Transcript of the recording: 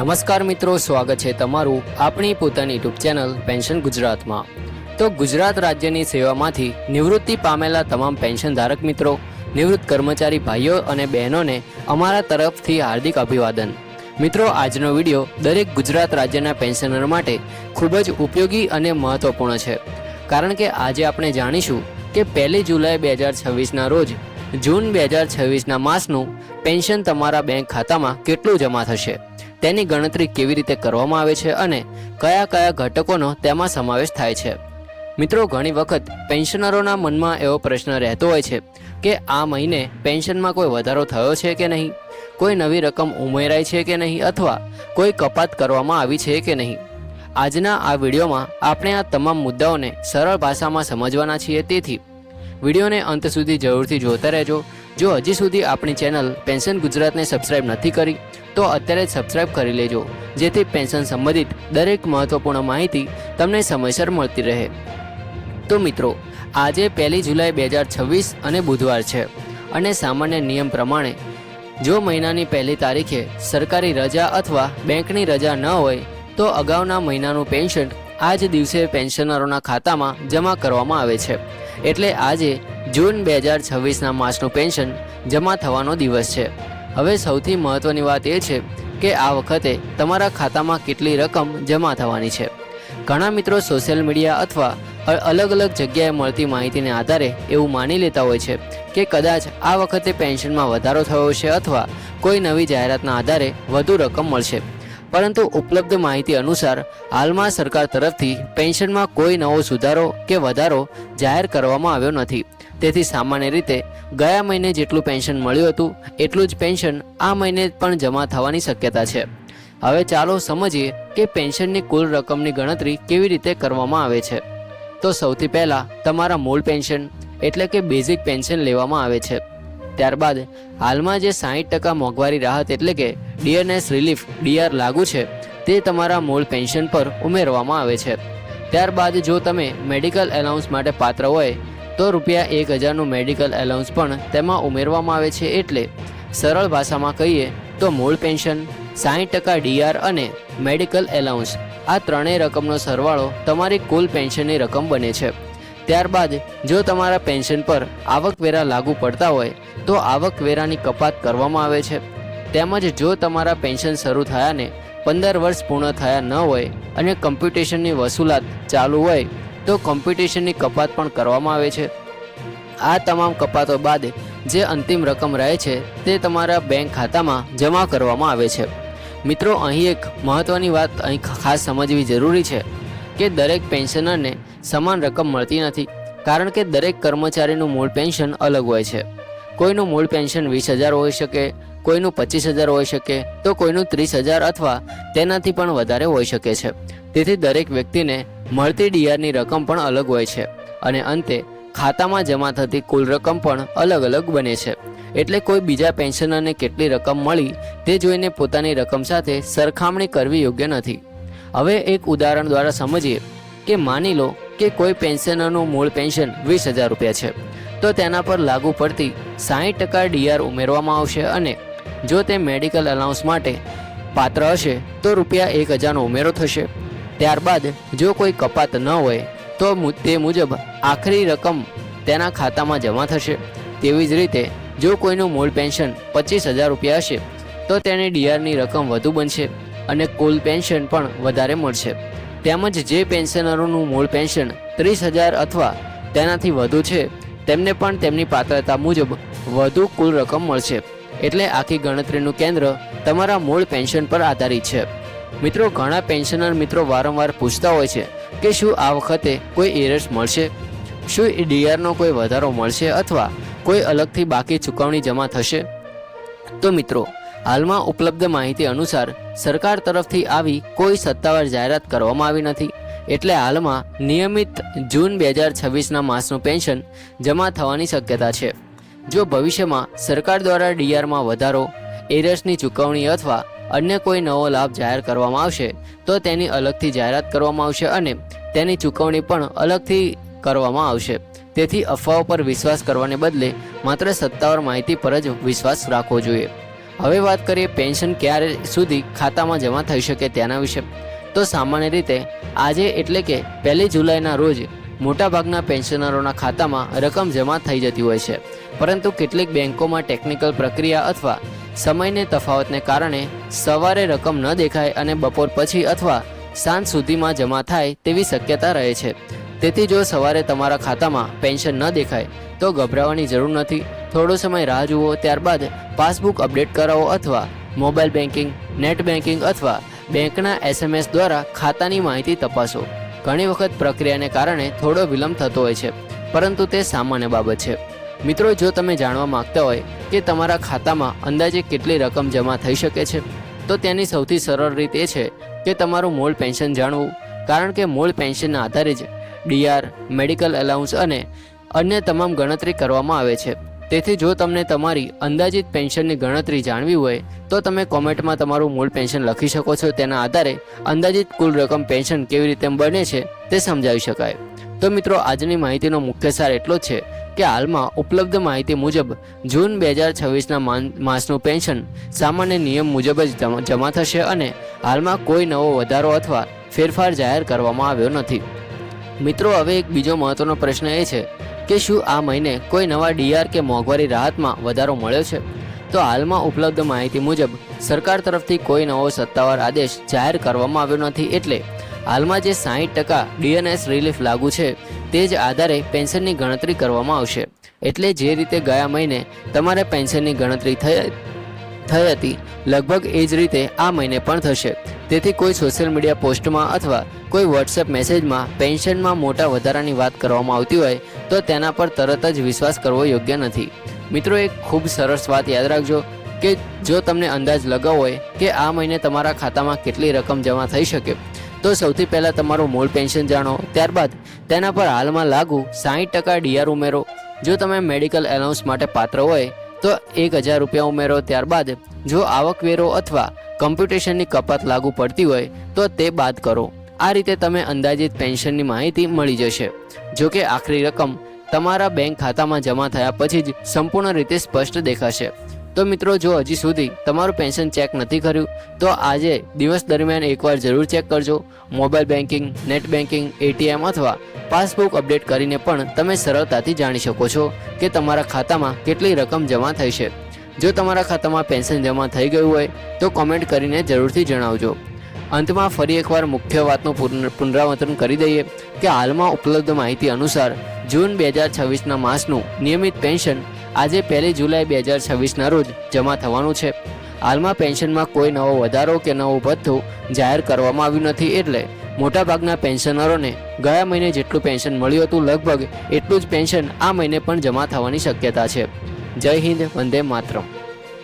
નમસ્કાર મિત્રો, સ્વાગત છે તમારું આપણી પોતાની યુટ્યુબ ચેનલ પેન્શન ગુજરાતમાં। તો ગુજરાત રાજ્યની સેવામાંથી નિવૃત્તિ પામેલા તમામ પેન્શન ધારક મિત્રો, નિવૃત્ત કર્મચારી ભાઈઓ અને બહેનોને અમારા તરફથી હાર્દિક અભિવાદન। મિત્રો, આજનો વિડીયો દરેક ગુજરાત રાજ્યના પેન્શનર માટે ખૂબ જ ઉપયોગી અને મહત્વપૂર્ણ છે, કારણ કે આજે આપણે જાણીશું કે 1 જુલાઈ 2026ના રોજ જૂન 2026ના માસનું પેન્શન તમારા બેંક ખાતામાં કેટલું જમા થશે, તેની ગણતરી કેવી રીતે કરવામાં આવે છે અને કયા કયા ઘટકોનો તેમાં સમાવેશ થાય છે। મિત્રો, ઘણી વખત પેન્શનરોના મનમાં એવો પ્રશ્ન રહેતો હોય છે કે આ મહિને પેન્શનમાં કોઈ વધારો થયો છે કે નહીં, કોઈ નવી રકમ ઉમેરાઈ છે કે નહીં, અથવા કોઈ કપાત કરવામાં આવી છે કે નહીં। આજના આ વિડીયોમાં આપણે આ તમામ મુદ્દાઓને સરળ ભાષામાં સમજવાના છીએ, તેથી વિડીયોને અંત સુધી જરૂરથી જોતા રહેજો। જો હજી સુધી આપણી ચેનલ પેન્શન ગુજરાતને સબસ્ક્રાઇબ નથી કરી તો અત્યારે જ સબસ્ક્રાઇબ કરી લેજો, જેથી પેન્શન સંબંધિત દરેક મહત્વપૂર્ણ માહિતી તમને સમયસર મળતી રહે। તો મિત્રો, આજે 1 જુલાઈ 2026 અને બુધવાર છે, અને સામાન્ય નિયમ પ્રમાણે જો મહિનાની 1લી તારીખે સરકારી રજા અથવા બેંકની રજા ન હોય તો અગાઉના મહિનાનું પેન્શન આ જ દિવસે પેન્શનરોના ખાતામાં જમા કરવામાં આવે છે। એટલે આજે જૂન 2026ના માસનું પેન્શન જમા થવાનો દિવસ છે। હવે સૌથી મહત્વની વાત એ છે કે આ વખતે તમારા ખાતામાં કેટલી રકમ જમા થવાની છે। ઘણા મિત્રો સોશિયલ મીડિયા અથવા અલગ અલગ જગ્યાએ મળતી માહિતીને આધારે એવું માની લેતા હોય છે કે કદાચ આ વખતે પેન્શનમાં વધારો થયો છે અથવા કોઈ નવી જાહેરાતના આધારે વધુ રકમ મળશે, પરંતુ ઉપલબ્ધ માહિતી અનુસાર હાલમાં સરકાર તરફથી પેન્શનમાં કોઈ નવો સુધારો કે વધારો જાહેર કરવામાં આવ્યો નથી। તેથી સામાન્ય રીતે ગયા મહિને જેટલું પેન્શન મળ્યું હતું એટલું જ પેન્શન આ મહિને પણ જમા થવાની શક્યતા છે। હવે ચાલો સમજીએ કે પેન્શનની કુલ રકમની ગણતરી કેવી રીતે કરવામાં આવે છે। તો સૌથી પહેલાં તમારા મૂળ પેન્શન એટલે કે બેઝિક પેન્શન લેવામાં આવે છે। ત્યારબાદ હાલમાં જે 60% મોંઘવારી રાહત એટલે કે ડીએનએસ રિલીફ ડીઆર લાગુ છે તે તમારા મૂળ પેન્શન પર ઉમેરવામાં આવે છે। ત્યારબાદ જો તમે મેડિકલ એલાઉન્સ માટે પાત્ર હોય તો ₹1000નું મેડિકલ એલાઉન્સ પણ તેમાં ઉમેરવામાં આવે છે। એટલે સરળ ભાષામાં કહીએ તો મૂળ પેન્શન, 60% ડીઆર અને મેડિકલ એલાઉન્સ, આ ત્રણેય રકમનો સરવાળો તમારી કુલ પેન્શનની રકમ બને છે। ત્યારબાદ જો તમારા પેન્શન પર આવકવેરા લાગુ પડતા હોય તો આવકવેરાની કપાત કરવામાં આવે છે। તેમજ જો તમારા પેન્શન શરૂ થયાને 15 વર્ષ પૂર્ણ થયા ન હોય અને કમ્પ્યુટેશનની વસૂલાત ચાલુ હોય તો કમ્પ્યુટેશનની કપાત પણ કરવામાં આવે છે। આ તમામ કપાતો બાદ જે અંતિમ રકમ રહે છે તે તમારા બેંક ખાતામાં જમા કરવામાં આવે છે। મિત્રો, અહીં એક મહત્ત્વની વાત અહીં ખાસ સમજવી જરૂરી છે કે દરેક પેન્શનરને સમાન રકમ મળતી નથી, કારણ કે દરેક કર્મચારીનું મૂળ પેન્શન અલગ હોય છે। કોઈનું મૂળ પેન્શન 20,000 હોઈ શકે, કોઈનું 25,000 હોઈ શકે, તો કોઈનું 30,000 અથવા તેનાથી પણ વધારે હોઈ શકે છે। તેથી દરેક વ્યક્તિને મળતી ડીઆરની રકમ પણ અલગ હોય છે, અને અંતે ખાતામાં જમા થતી કુલ રકમ પણ અલગ અલગ બને છે। એટલે કોઈ બીજા પેન્શનરને કેટલી રકમ મળી તે જોઈને પોતાની રકમ સાથે સરખામણી કરવી યોગ્ય નથી। હવે એક ઉદાહરણ દ્વારા સમજીએ કે માની લો કે કોઈ પેન્શનરનું મૂળ પેન્શન ₹20,000 છે, તો તેના પર લાગુ પડતી 60% ડીઆર ઉમેરવામાં આવશે, અને જો તે મેડિકલ એલાઉન્સ માટે પાત્ર હશે તો ₹1000નો ઉમેરો થશે। ત્યારબાદ જો કોઈ કપાત ન હોય તો તે મુજબ આખરી રકમ તેના ખાતામાં જમા થશે। તેવી જ રીતે જો કોઈનું મૂળ પેન્શન ₹25,000 હશે તો તેની ડીઆરની રકમ વધુ બનશે અને કુલ પેન્શન પણ વધારે મળશે। તેમજ જે પેન્શનરોનું મૂળ પેન્શન 30,000 અથવા તેનાથી વધુ છે તેમને પણ તેમની પાત્રતા મુજબ વધુ કુલ રકમ મળશે। એટલે આખી ગણતરીનું કેન્દ્ર તમારા મૂળ પેન્શન પર આધારિત છે। મિત્રો, ઘણા પેન્શનર મિત્રો વારંવાર પૂછતા હોય છે કે શું આ વખતે કોઈ એરર્સ મળશે, શું ડીઆરનો કોઈ વધારો મળશે અથવા કોઈ અલગથી બાકી ચૂકવણી જમા થશે। તો મિત્રો, હાલમાં ઉપલબ્ધ માહિતી અનુસાર સરકાર તરફથી આવી કોઈ સત્તાવાર જાહેરાત કરવામાં આવી નથી। એટલે હાલમાં નિયમિત જૂન 2026ના માસનું પેન્શન જમા થવાની શક્યતા છે। જો ભવિષ્યમાં સરકાર દ્વારા ડીઆરમાં વધારો, એરર્સની ચૂકવણી અથવા અન્ય કોઈ નવો લાભ જાહેર કરવામાં આવશે તો તેની અલગથી જાહેરાત કરવામાં આવશે અને તેની ચૂકવણી પણ અલગથી કરવામાં આવશે। તેથી અફવાઓ પર વિશ્વાસ કરવાને બદલે માત્ર સત્તાવાર માહિતી પર જ વિશ્વાસ રાખવો જોઈએ। હવે વાત કરીએ પેન્શન ક્યારે સુધી ખાતામાં જમા થઈ શકે તેના વિશે. તો સામાન્ય રીતે આજે એટલે કે 1 જુલાઈના રોજ મોટાભાગના પેન્શનરોના ખાતામાં રકમ જમા થઈ જતી હોય છે, પરંતુ કેટલીક બેંકોમાં ટેકનિકલ પ્રક્રિયા અથવા સમયને તફાવતને કારણે સવારે રકમ ન દેખાય અને બપોર પછી અથવા સાંજ સુધીમાં જમા થાય તેવી શક્યતા રહે છે. તેથી જો સવારે તમારા ખાતામાં પેન્શન ન દેખાય તો ગભરાવાની જરૂર નથી. થોડો સમય રાહ જુઓ, ત્યારબાદ પાસબુક અપડેટ કરાવો અથવા મોબાઈલ બેન્કિંગ, નેટ બેન્કિંગ અથવા બેંકના SMS દ્વારા ખાતાની માહિતી તપાસો. ઘણી વખત પ્રક્રિયાને કારણે થોડો વિલંબ થતો હોય છે, પરંતુ તે સામાન્ય બાબત છે. મિત્રો, જો તમે જાણવા માંગતા હોય કે તમારા ખાતામાં અંદાજે કેટલી રકમ જમા થઈ શકે છે, તો તેની સૌથી સરળ રીત એ છે કે તમારું મૂળ પેન્શન જાણવું, કારણ કે મૂળ પેન્શનના આધારે જ DR, મેડિકલ એલાઉન્સ અને અન્ય તમામ ગણતરી કરવામાં આવે છે. તેથી જો તમને તમારી અંદાજિત પેન્શનની ગણતરી જાણવી હોય તો તમે કોમેન્ટમાં તમારું મૂળ પેન્શન લખી શકો છો. તેના આધારે અંદાજિત કુલ રકમ પેન્શન કેવી રીતે બને છે તે સમજાવી શકાય. તો મિત્રો, આજની માહિતીનો મુખ્ય સાર એટલો જ છે કે હાલમાં ઉપલબ્ધ માહિતી મુજબ જૂન 2026ના માસનું પેન્શન સામાન્ય નિયમ મુજબ જ જમા થશે અને હાલમાં કોઈ નવો વધારો અથવા ફેરફાર જાહેર કરવામાં આવ્યો નથી. મિત્રો, હવે એક બીજો મહત્વનો પ્રશ્ન એ છે કે શું આ મહિને કોઈ નવા DR કે મોંઘવારી રાહતમાં વધારો મળ્યો છે? તો હાલમાં ઉપલબ્ધ માહિતી મુજબ સરકાર તરફથી કોઈ નવો સત્તાવાર આદેશ જાહેર કરવામાં આવ્યો નથી. એટલે હાલમાં જે 60% DNS રિલીફ લાગુ છે તે જ આધારે પેન્શનની ગણતરી કરવામાં આવશે. એટલે જે રીતે ગયા મહિને તમારે પેન્શનની ગણતરી થઈ હતી, લગભગ એ જ રીતે આ મહિને પણ થશે. તેથી કોઈ સોશિયલ મીડિયા પોસ્ટમાં અથવા કોઈ WhatsApp મેસેજમાં પેન્શનમાં મોટા વધારાની વાત કરવામાં આવતી હોય તો તેના પર તરત જ વિશ્વાસ કરવો યોગ્ય નથી. મિત્રો, એક ખૂબ સરસ વાત યાદ રાખજો કે જો તમને અંદાજ લગાવવો હોય કે આ મહિને તમારા ખાતામાં કેટલી રકમ જમા થઈ શકે, તો સૌથી પહેલાં તમારું મૂળ પેન્શન જાણો, ત્યારબાદ તેના પર હાલમાં લાગુ 60% DR ઉમેરો. જો તમે મેડિકલ એલાઉન્સ માટે પાત્ર હોય તો 1000 રૂપિયા ઉમેરો. ત્યારબાદ જો આવકવેરો અથવા કમ્પ્યુટેશનની કપાત લાગુ પડતી હોય તો તે બાદ કરો. આ રીતે તમે અંદાજિત પેન્શનની માહિતી મળી જશે. જો કે આખરી રકમ તમારા બેંક ખાતામાં જમા થયા પછી જ સંપૂર્ણ રીતે સ્પષ્ટ દેખાશે. તો મિત્રો, જો હજી સુધી તમારું પેન્શન ચેક નથી કર્યું તો આજે દિવસ દરમિયાન એકવાર જરૂર ચેક કરજો. Mobile banking, net banking, ATM અથવા પાસબુક અપડેટ કરીને પણ તમે સરળતાથી જાણી શકો છો કે તમારા ખાતામાં કેટલી રકમ જમા થઈ છે. જો તમારા ખાતામાં પેન્શન જમા થઈ ગયું હોય તો કોમેન્ટ કરીને જરૂરથી જણાવજો. અંતમાં ફરી એકવાર મુખ્ય વાતનું પુનરાવર્તન કરી દઈએ કે હાલમાં ઉપલબ્ધ માહિતી અનુસાર જૂન 2026ના માસનું નિયમિત પેન્શન આજે 1 જુલાઈ 2026ના રોજ જમા થવાનું છે. હાલમાં પેન્શનમાં કોઈ નવો વધારો કે નવું ભથ્થું જાહેર કરવામાં આવ્યું નથી. એટલે મોટાભાગના પેન્શનરોને ગયા મહિને જેટલું પેન્શન મળ્યું હતું લગભગ એટલું જ પેન્શન આ મહિને પણ જમા થવાની શક્યતા છે. જય હિન્દ, વંદે માતરમ.